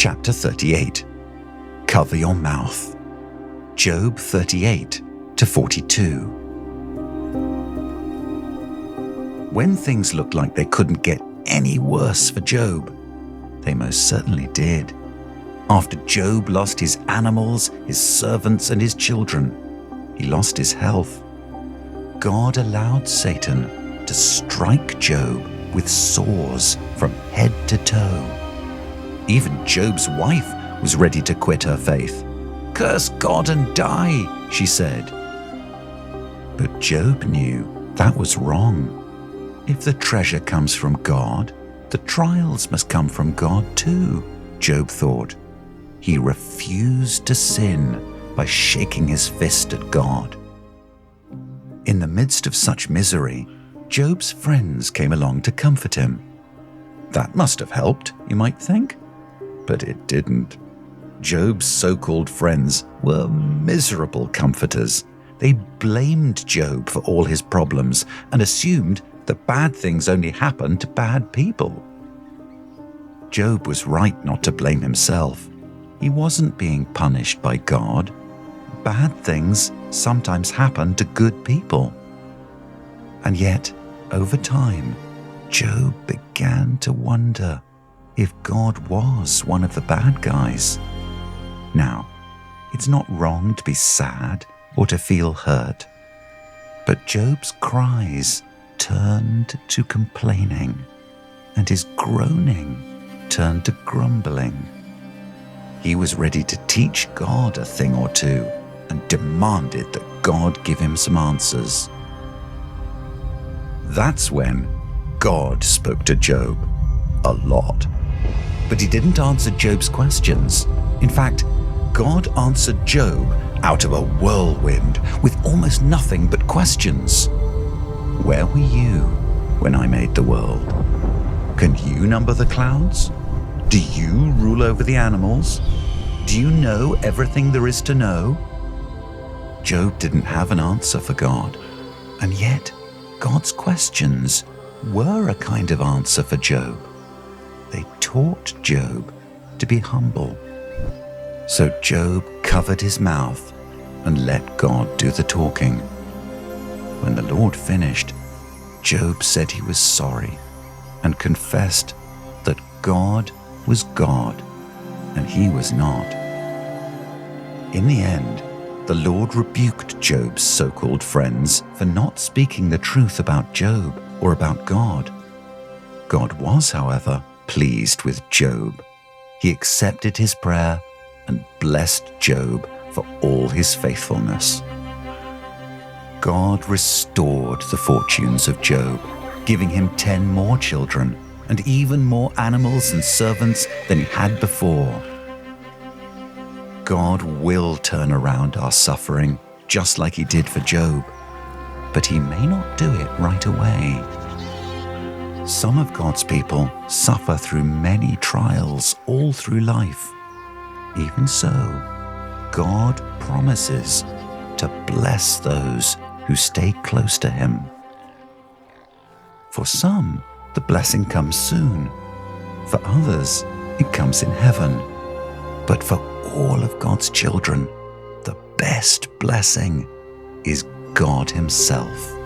Chapter 38. Cover your mouth. Job 38 to 42. When things looked like they couldn't get any worse for Job, they most certainly did. After Job lost his animals, his servants, and his children, he lost his health. God allowed Satan to strike Job with sores from head to toe. Even Job's wife was ready to quit her faith. "Curse God and die," she said. But Job knew that was wrong. If the treasure comes from God, the trials must come from God too, Job thought. He refused to sin by shaking his fist at God. In the midst of such misery, Job's friends came along to comfort him. That must have helped, you might think. But it didn't. Job's so-called friends were miserable comforters. They blamed Job for all his problems and assumed that bad things only happened to bad people. Job was right not to blame himself. He wasn't being punished by God. Bad things sometimes happen to good people. And yet, over time, Job began to wonder if God was one of the bad guys. Now, it's not wrong to be sad or to feel hurt, but Job's cries turned to complaining, and his groaning turned to grumbling. He was ready to teach God a thing or two and demanded that God give him some answers. That's when God spoke to Job a lot. But he didn't answer Job's questions. In fact, God answered Job out of a whirlwind with almost nothing but questions. Where were you when I made the world? Can you number the clouds? Do you rule over the animals? Do you know everything there is to know? Job didn't have an answer for God, and yet God's questions were a kind of answer for Job. They taught Job to be humble. So Job covered his mouth and let God do the talking. When the Lord finished, Job said he was sorry and confessed that God was God and he was not. In the end, the Lord rebuked Job's so-called friends for not speaking the truth about Job or about God. God was, however, pleased with Job. He accepted his prayer and blessed Job for all his faithfulness. God restored the fortunes of Job, giving him 10 more children and even more animals and servants than he had before. God will turn around our suffering, just like he did for Job, but he may not do it right away. Some of God's people suffer through many trials all through life. Even so, God promises to bless those who stay close to him. For some, the blessing comes soon. For others, it comes in heaven. But for all of God's children, the best blessing is God himself.